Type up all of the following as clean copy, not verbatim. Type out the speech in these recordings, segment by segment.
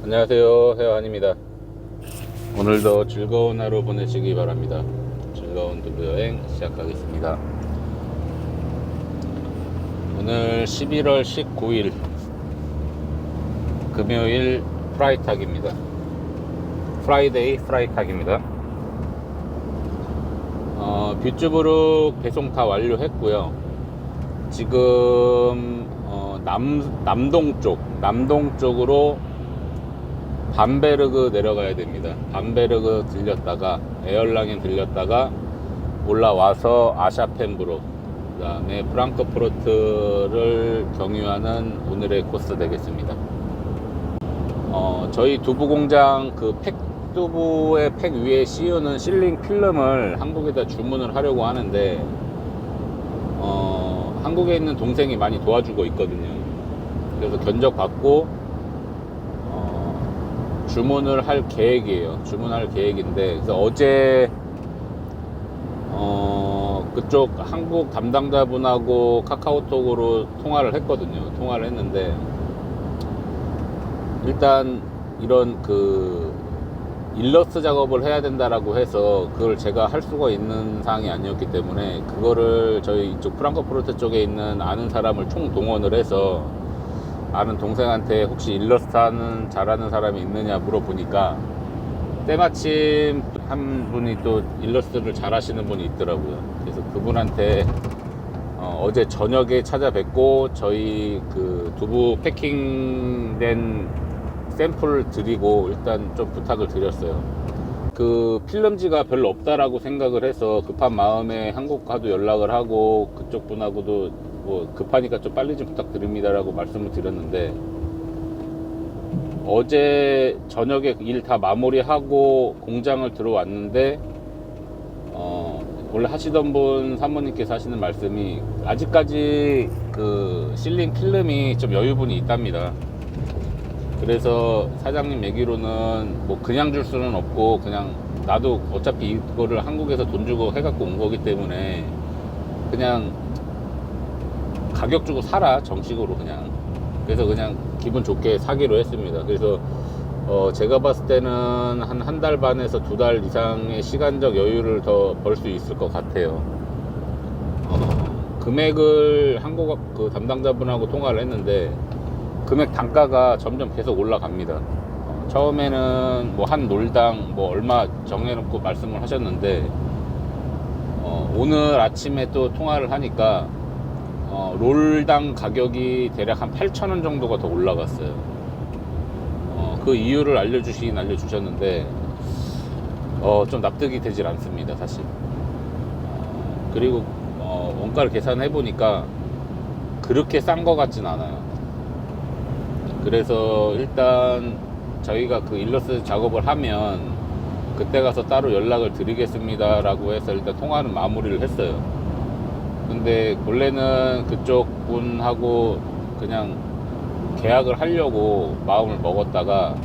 안녕하세요, 해화한입니다. 오늘도 즐거운 하루 보내시기 바랍니다. 즐거운 두부 여행 시작하겠습니다. 오늘 11월 19일 금요일 프라이탁입니다. 프라이데이 프라이탁입니다. 뷰츠부룩 배송 다 완료했고요. 지금 남동 쪽으로 밤베르그 내려가야 됩니다. 밤베르그 들렸다가 에얼랑엔 들렸다가 올라와서 아샤펜부르크, 그 다음에 프랑크푸르트를 경유하는 오늘의 코스 되겠습니다. 저희 두부 공장 그 두부의 팩 위에 씌우는 실링 필름을 한국에다 주문을 하려고 하는데 한국에 있는 동생이 많이 도와주고 있거든요. 그래서 견적 받고 주문을 할 계획이에요. 주문할 계획인데, 그래서 어제 그쪽 한국 담당자분하고 카카오톡으로 통화를 했거든요. 통화를 했는데 일단 이런 그 일러스트 작업을 해야 된다라고 해서 그걸 제가 할 수가 있는 사항이 아니었기 때문에 그거를 저희 이쪽 프랑크푸르트 쪽에 있는 아는 사람을 총동원을 해서 아는 동생한테 혹시 일러스트 잘하는 사람이 있느냐 물어보니까 때마침 한 분이 또 일러스트를 잘 하시는 분이 있더라고요. 그래서 그분한테 어제 저녁에 찾아뵙고 저희 그 두부 패킹된 샘플을 드리고 일단 좀 부탁을 드렸어요. 그 필름지가 별로 없다라고 생각을 해서 급한 마음에 한국과도 연락을 하고 그쪽 분하고도 뭐 급하니까 좀 빨리 좀 부탁드립니다라고 말씀을 드렸는데 어제 저녁에 일 다 마무리하고 공장을 들어왔는데 원래 하시던 분 사모님께서 하시는 말씀이 아직까지 그 실링 필름이 좀 여유분이 있답니다. 그래서 사장님 얘기로는 뭐 그냥 줄 수는 없고 그냥 나도 어차피 이거를 한국에서 돈 주고 해갖고 온 거기 때문에 그냥 가격 주고 사라 정식으로 그냥. 그래서 그냥 기분 좋게 사기로 했습니다. 그래서 제가 봤을 때는 한 달 반에서 2달 이상의 시간적 여유를 더 벌 수 있을 것 같아요. 금액을 한국 그 담당자분하고 통화를 했는데 금액 단가가 점점 계속 올라갑니다. 처음에는 뭐 한 롤당 뭐 얼마 정해놓고 말씀을 하셨는데 오늘 아침에 또 통화를 하니까 롤당 가격이 대략 한 8,000원 정도가 더 올라갔어요. 그 이유를 알려주셨는데 좀 납득이 되질 않습니다, 사실. 그리고 원가를 계산해 보니까 그렇게 싼 거 같진 않아요. 그래서 일단 저희가 그 일러스트 작업을 하면 그때 가서 따로 연락을 드리겠습니다 라고 해서 일단 통화는 마무리를 했어요. 근데 원래는 그쪽 분하고 그냥 계약을 하려고 마음을 먹었다가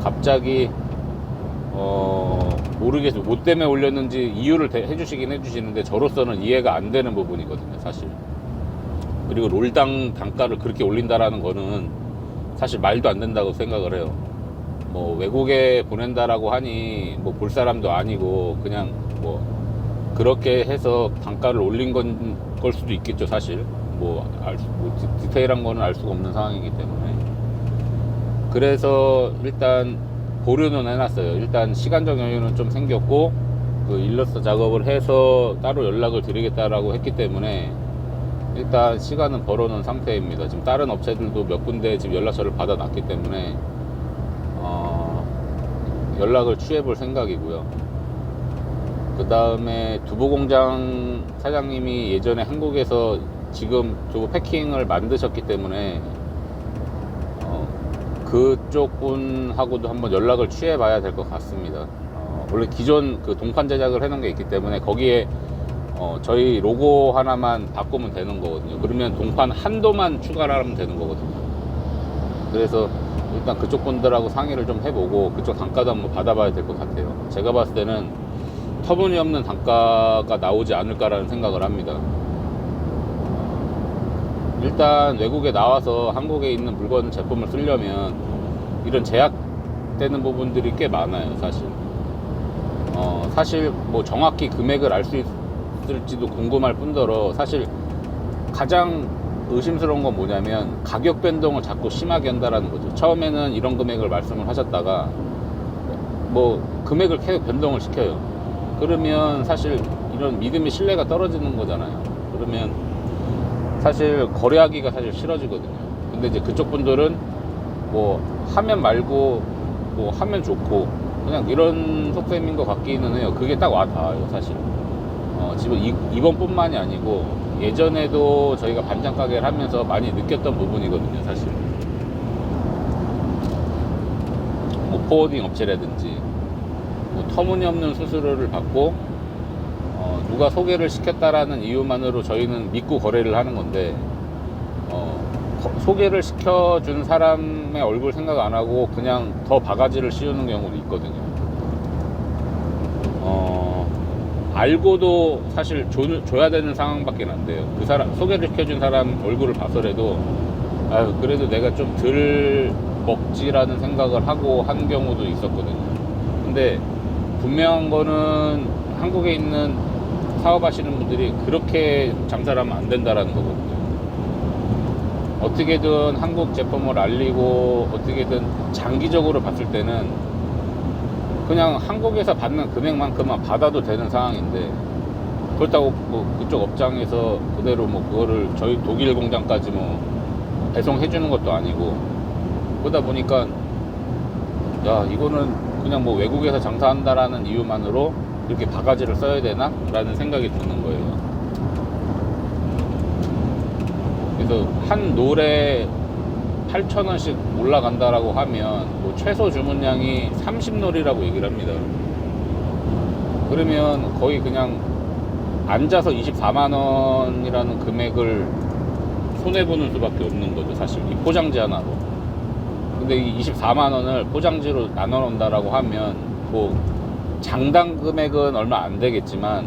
갑자기 모르겠어요. 뭐 때문에 올렸는지 이유를 해주시긴 해주시는데 저로서는 이해가 안 되는 부분이거든요, 사실. 그리고 롤당 단가를 그렇게 올린다라는 거는 사실 말도 안 된다고 생각을 해요. 뭐 외국에 보낸다라고 하니 뭐 볼 사람도 아니고 그냥 뭐 그렇게 해서 단가를 올린 걸 수도 있겠죠, 사실. 뭐 디테일한 거는 알 수가 없는 상황이기 때문에. 그래서 일단 보류는 해놨어요. 일단 시간적 여유는 좀 생겼고 그 일러스트 작업을 해서 따로 연락을 드리겠다라고 했기 때문에 일단 시간은 벌어놓은 상태입니다. 지금 다른 업체들도 몇 군데 지금 연락처를 받아놨기 때문에 연락을 취해볼 생각이고요. 그 다음에 두부공장 사장님이 예전에 한국에서 지금 두부 패킹을 만드셨기 때문에 그쪽 분하고도 한번 연락을 취해봐야 될 것 같습니다. 원래 기존 그 동판 제작을 해놓은 게 있기 때문에 거기에 저희 로고 하나만 바꾸면 되는 거거든요. 그러면 동판 한도만 추가를 하면 되는 거거든요. 그래서 일단 그쪽 분들하고 상의를 좀 해보고 그쪽 단가도 한번 받아봐야 될 것 같아요. 제가 봤을 때는 터무니없는 단가가 나오지 않을까라는 생각을 합니다. 일단 외국에 나와서 한국에 있는 물건 제품을 쓰려면 이런 제약되는 부분들이 꽤 많아요, 사실. 사실 뭐 정확히 금액을 알 수 있을지도 궁금할 뿐더러 사실 가장 의심스러운 건 뭐냐면 가격 변동을 자꾸 심하게 한다라는 거죠. 처음에는 이런 금액을 말씀을 하셨다가 뭐 금액을 계속 변동을 시켜요. 그러면 사실 이런 믿음의 신뢰가 떨어지는 거잖아요. 그러면 사실 거래하기가 사실 싫어지거든요. 근데 이제 그쪽 분들은 뭐 하면 말고 뭐 하면 좋고 그냥 이런 속셈인 것 같기는 해요. 그게 딱 와닿아요, 사실. 지금 이번뿐만이 아니고 예전에도 저희가 반찬 가게를 하면서 많이 느꼈던 부분이거든요, 사실. 뭐 포워딩 업체라든지 뭐 터무니없는 수수료를 받고 누가 소개를 시켰다라는 이유만으로 저희는 믿고 거래를 하는 건데 소개를 시켜준 사람의 얼굴 생각 안 하고 그냥 더 바가지를 씌우는 경우도 있거든요. 알고도 사실 줘야 되는 상황밖에 안 돼요. 그 사람 소개를 시켜준 사람 얼굴을 봐서라도 아유 그래도 내가 좀 덜 먹지라는 생각을 하고 한 경우도 있었거든요. 근데 분명한 거는 한국에 있는 사업하시는 분들이 그렇게 장사를 하면 안 된다라는 거거든요. 어떻게든 한국 제품을 알리고 어떻게든 장기적으로 봤을 때는 그냥 한국에서 받는 금액만큼만 받아도 되는 상황인데 그렇다고 뭐 그쪽 업장에서 그대로 뭐 그거를 저희 독일 공장까지 뭐 배송해 주는 것도 아니고 그러다 보니까 야 이거는 그냥 뭐 외국에서 장사한다라는 이유만으로 이렇게 바가지를 써야 되나? 라는 생각이 드는 거예요. 그래서 한 노래 8,000원씩 올라간다라고 하면 뭐 최소 주문량이 30놀이라고 얘기를 합니다. 그러면 거의 그냥 앉아서 24만원이라는 금액을 손해보는 수밖에 없는 거죠, 사실. 이 포장지 하나로. 근데 이 24만원을 포장지로 나눠 놓는다라고 하면 뭐 장당 금액은 얼마 안 되겠지만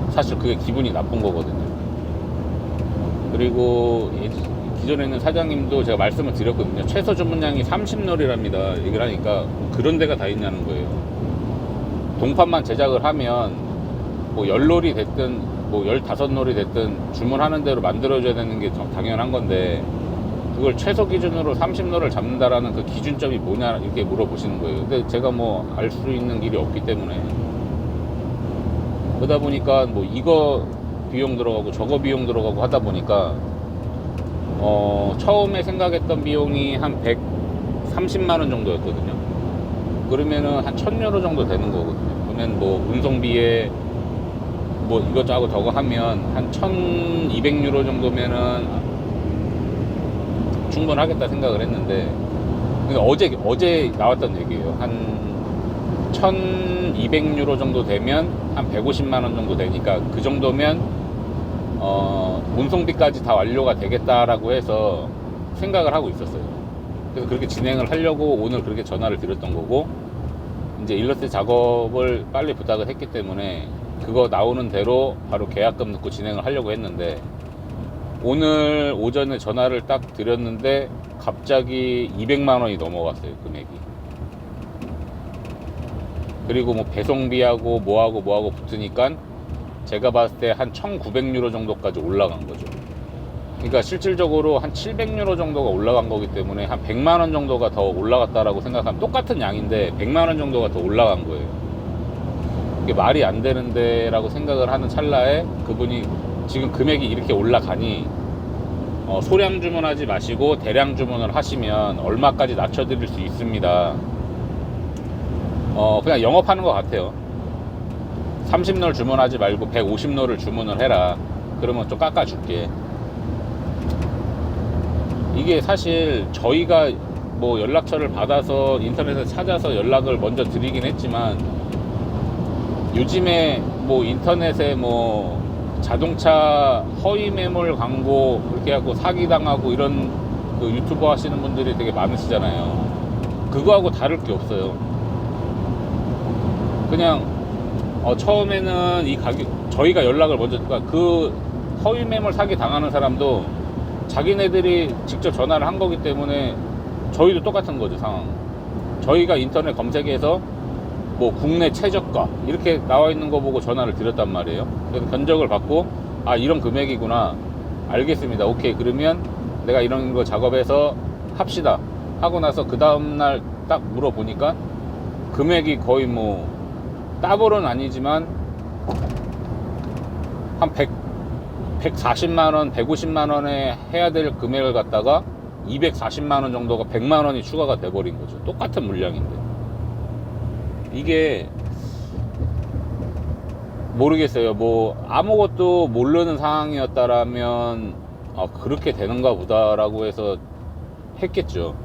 사실 그게 기분이 나쁜 거거든요. 그리고 기존에 있는 사장님도 제가 말씀을 드렸거든요. 최소 주문량이 30놀이랍니다. 얘기를 하니까 그런 데가 다 있냐는 거예요. 동판만 제작을 하면 뭐 10놀이 됐든 뭐 15놀이 됐든 주문하는 대로 만들어줘야 되는 게 당연한 건데 그걸 최소 기준으로 30놀을 잡는다라는 그 기준점이 뭐냐 이렇게 물어보시는 거예요. 근데 제가 뭐 알 수 있는 길이 없기 때문에 그러다 보니까 뭐 이거 비용 들어가고 저거 비용 들어가고 하다 보니까 처음에 생각했던 비용이 한 130만원 정도였거든요. 그러면은 한 1000유로 정도 되는 거거든요. 그러면 뭐 운송비에 뭐 이것저것 저거 하면 한 1200유로 정도면은 충분하겠다 생각을 했는데 어제 나왔던 얘기예요. 한 1200유로 정도 되면 한 150만원 정도 되니까 그 정도면 운송비까지 다 완료가 되겠다라고 해서 생각을 하고 있었어요. 그래서 그렇게 진행을 하려고 오늘 그렇게 전화를 드렸던 거고 이제 일러스트 작업을 빨리 부탁을 했기 때문에 그거 나오는 대로 바로 계약금 넣고 진행을 하려고 했는데 오늘 오전에 전화를 딱 드렸는데 갑자기 200만원이 넘어갔어요, 금액이. 그리고 뭐 배송비하고 뭐하고 붙으니까 제가 봤을 때 한 1900유로 정도까지 올라간 거죠. 그러니까 실질적으로 한 700유로 정도가 올라간 거기 때문에 한 100만원 정도가 더 올라갔다라고 생각하면 똑같은 양인데 100만원 정도가 더 올라간 거예요. 이게 말이 안 되는데 라고 생각을 하는 찰나에 그분이 지금 금액이 이렇게 올라가니 소량 주문하지 마시고 대량 주문을 하시면 얼마까지 낮춰드릴 수 있습니다. 그냥 영업하는 것 같아요. 30놀 주문하지 말고 150놀을 주문을 해라. 그러면 좀 깎아줄게. 이게 사실 저희가 뭐 연락처를 받아서 인터넷에 찾아서 연락을 먼저 드리긴 했지만 요즘에 뭐 인터넷에 뭐 자동차 허위 매물 광고 그렇게 하고 사기당하고 이런 그 유튜버 하시는 분들이 되게 많으시잖아요. 그거하고 다를 게 없어요. 그냥 처음에는 이 가격 저희가 연락을 먼저 그러니까 그 허위 매물 사기 당하는 사람도 자기네들이 직접 전화를 한 거기 때문에 저희도 똑같은 거죠, 상황. 저희가 인터넷 검색해서 뭐 국내 최저가 이렇게 나와 있는 거 보고 전화를 드렸단 말이에요. 그래서 견적을 받고 아 이런 금액이구나, 알겠습니다, 오케이, 그러면 내가 이런 거 작업해서 합시다 하고 나서 그 다음날 딱 물어보니까 금액이 거의 뭐 더블은 아니지만 한 140만원 150만원에 해야 될 금액을 갖다가 240만원 정도가 100만원이 추가가 돼버린 거죠. 똑같은 물량인데. 이게 모르겠어요. 뭐 아무것도 모르는 상황이었다라면 그렇게 되는가 보다라고 해서 했겠죠.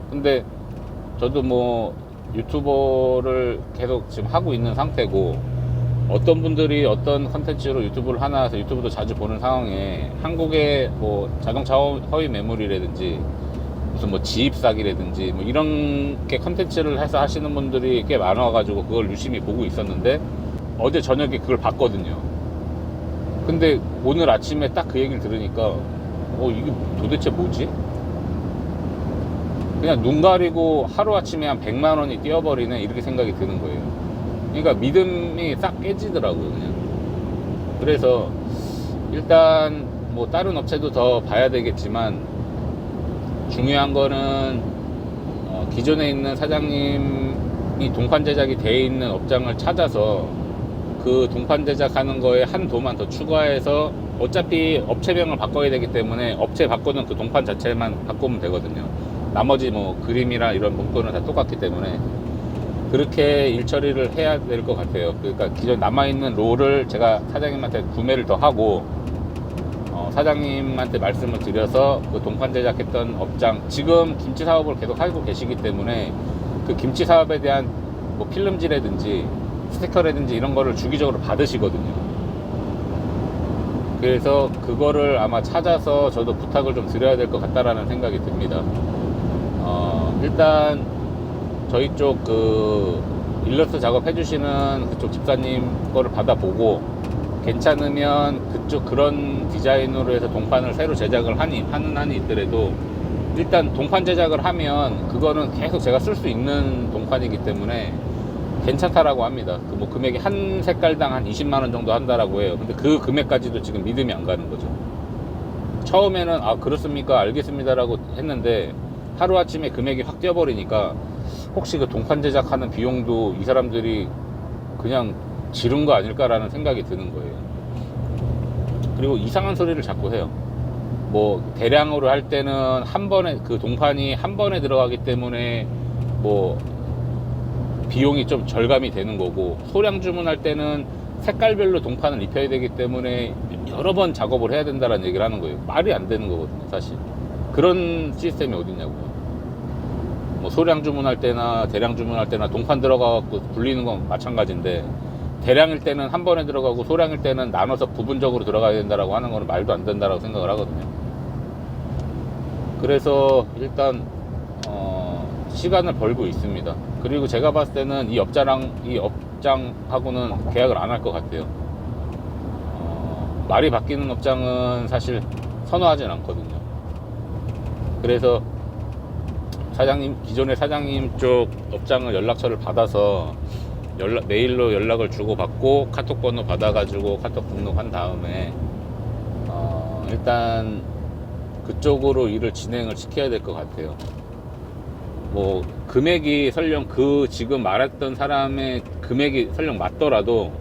근데 저도 뭐 유튜버를 계속 지금 하고 있는 상태고, 어떤 분들이 어떤 컨텐츠로 유튜브를 하나 해서 유튜브도 자주 보는 상황에 한국의 뭐 자동차 허위 매물이라든지 무슨 뭐 지입 사기라든지 뭐 이런 게 컨텐츠를 해서 하시는 분들이 꽤 많아가지고 그걸 유심히 보고 있었는데, 어제 저녁에 그걸 봤거든요. 근데 오늘 아침에 딱 그 얘기를 들으니까 이게 도대체 뭐지? 그냥 눈 가리고 하루아침에 한 100만원이 뛰어버리네, 이렇게 생각이 드는 거예요. 그러니까 믿음이 싹 깨지더라고요, 그냥. 그래서 일단 뭐 다른 업체도 더 봐야 되겠지만, 중요한 거는 기존에 있는 사장님이 동판 제작이 돼 있는 업장을 찾아서 그 동판 제작하는 거에 한 도만 더 추가해서, 어차피 업체명을 바꿔야 되기 때문에 업체 바꾸는 그 동판 자체만 바꾸면 되거든요. 나머지 뭐 그림이나 이런 문구는 다 똑같기 때문에 그렇게 일 처리를 해야 될 것 같아요. 그러니까 기존 남아있는 롤을 제가 사장님한테 구매를 더 하고, 사장님한테 말씀을 드려서 그 동판 제작했던 업장, 지금 김치 사업을 계속 하고 계시기 때문에 그 김치 사업에 대한 뭐 필름지라든지 스티커라든지 이런 거를 주기적으로 받으시거든요. 그래서 그거를 아마 찾아서 저도 부탁을 좀 드려야 될 것 같다라는 생각이 듭니다. 일단 저희 쪽 그 일러스트 작업 해주시는 그쪽 집사님 거를 받아보고, 괜찮으면 그쪽 그런 디자인으로 해서 동판을 새로 제작을 하는 한이 있더라도, 일단 동판 제작을 하면 그거는 계속 제가 쓸 수 있는 동판이기 때문에 괜찮다라고 합니다. 그 뭐 금액이 한 색깔당 한 20만원 정도 한다라고 해요. 근데 그 금액까지도 지금 믿음이 안 가는 거죠. 처음에는 그렇습니까, 알겠습니다라고 했는데 하루아침에 금액이 확 뛰어버리니까 혹시 그 동판 제작하는 비용도 이 사람들이 그냥 지른 거 아닐까라는 생각이 드는 거예요. 그리고 이상한 소리를 자꾸 해요. 뭐 대량으로 할 때는 한 번에 그 동판이 한 번에 들어가기 때문에 뭐 비용이 좀 절감이 되는 거고, 소량 주문할 때는 색깔별로 동판을 입혀야 되기 때문에 여러 번 작업을 해야 된다는 얘기를 하는 거예요. 말이 안 되는 거거든요, 사실. 그런 시스템이 어딨냐고요. 뭐 소량 주문할 때나 대량 주문할 때나 동판 들어가고 불리는 건 마찬가지인데, 대량일 때는 한 번에 들어가고 소량일 때는 나눠서 부분적으로 들어가야 된다라고 하는 거는 말도 안 된다라고 생각을 하거든요. 그래서 일단 시간을 벌고 있습니다. 그리고 제가 봤을 때는 이 업장하고는 계약을 안 할 것 같아요. 말이 바뀌는 업장은 사실 선호하진 않거든요. 그래서 기존의 사장님 쪽 업장을 연락처를 받아서 메일로 연락을 주고받고 카톡 번호 받아가지고 카톡 등록한 다음에 일단 그쪽으로 일을 진행을 시켜야 될 것 같아요. 뭐 금액이 설령 그 지금 말했던 사람의 금액이 설령 맞더라도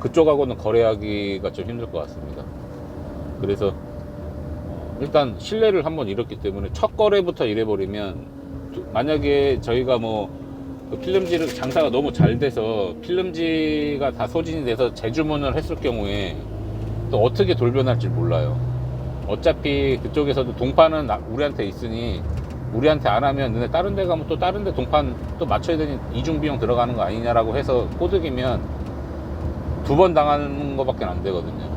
그쪽하고는 거래하기가 좀 힘들 것 같습니다. 그래서 일단 신뢰를 한번 잃었기 때문에 첫 거래부터 이래버리면, 만약에 저희가 뭐 필름지를 장사가 너무 잘 돼서 필름지가 다 소진이 돼서 재주문을 했을 경우에 또 어떻게 돌변할지 몰라요. 어차피 그쪽에서도 동판은 우리한테 있으니 우리한테 안 하면 너네 다른 데 가면 또 다른 데 동판 또 맞춰야 되니 이중 비용 들어가는 거 아니냐라고 해서 꼬드기면 두 번 당하는 거밖에 안 되거든요.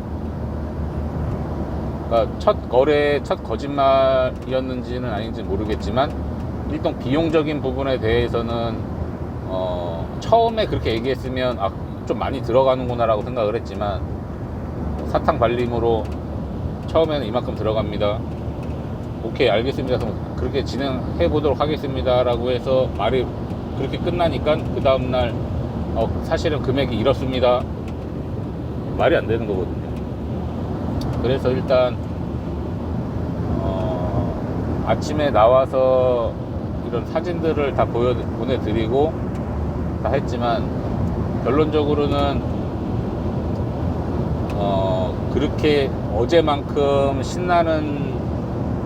그러니까 첫 거짓말이었는지는 아닌지 모르겠지만, 일단 비용적인 부분에 대해서는 처음에 그렇게 얘기했으면 좀 많이 들어가는구나 라고 생각을 했지만, 사탕 발림으로 처음에는 이만큼 들어갑니다, 오케이 알겠습니다. 그럼 그렇게 진행해 보도록 하겠습니다 라고 해서 말이 그렇게 끝나니까 그 다음날 사실은 금액이 이렇습니다. 말이 안 되는 거거든요. 그래서 일단 아침에 나와서 이런 사진들을 다 보내드리고 다 했지만 결론적으로는 그렇게 어제만큼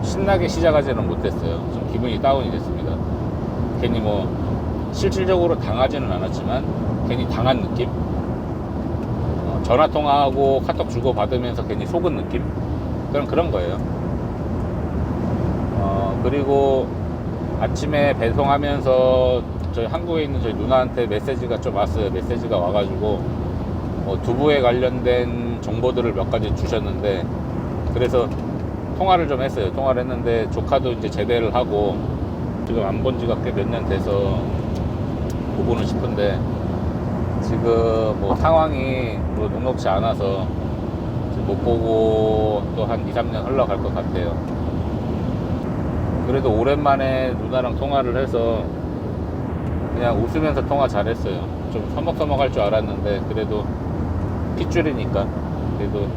신나게 시작하지는 못했어요. 좀 기분이 다운이 됐습니다. 괜히 뭐 실질적으로 당하지는 않았지만 괜히 당한 느낌? 전화통화하고 카톡 주고받으면서 괜히 속은 느낌? 그런 거예요. 그리고 아침에 배송하면서 저희 한국에 있는 저희 누나한테 메시지가 좀 왔어요. 메시지가 와가지고 두부에 관련된 정보들을 몇 가지 주셨는데, 그래서 통화를 좀 했어요. 통화를 했는데 조카도 이제 제대를 하고 지금 안 본 지가 꽤 몇 년 돼서 보고는 싶은데 지금 뭐 상황이 뭐 녹록지 않아서 지금 못 보고 또 한 2, 3년 흘러갈 것 같아요. 그래도 오랜만에 누나랑 통화를 해서 그냥 웃으면서 통화 잘했어요. 좀 서먹서먹할 줄 알았는데 그래도 핏줄이니까 그래도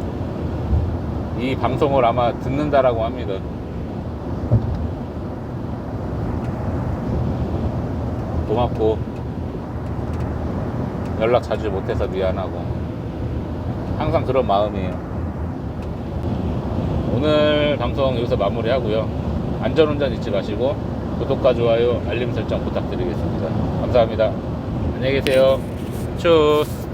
이 방송을 아마 듣는다라고 합니다. 고맙고 연락 자주 못해서 미안하고 항상 그런 마음이에요. 오늘 방송 여기서 마무리하고요. 안전운전 잊지 마시고 구독과 좋아요 알림 설정 부탁드리겠습니다. 감사합니다. 안녕히 계세요. 추스.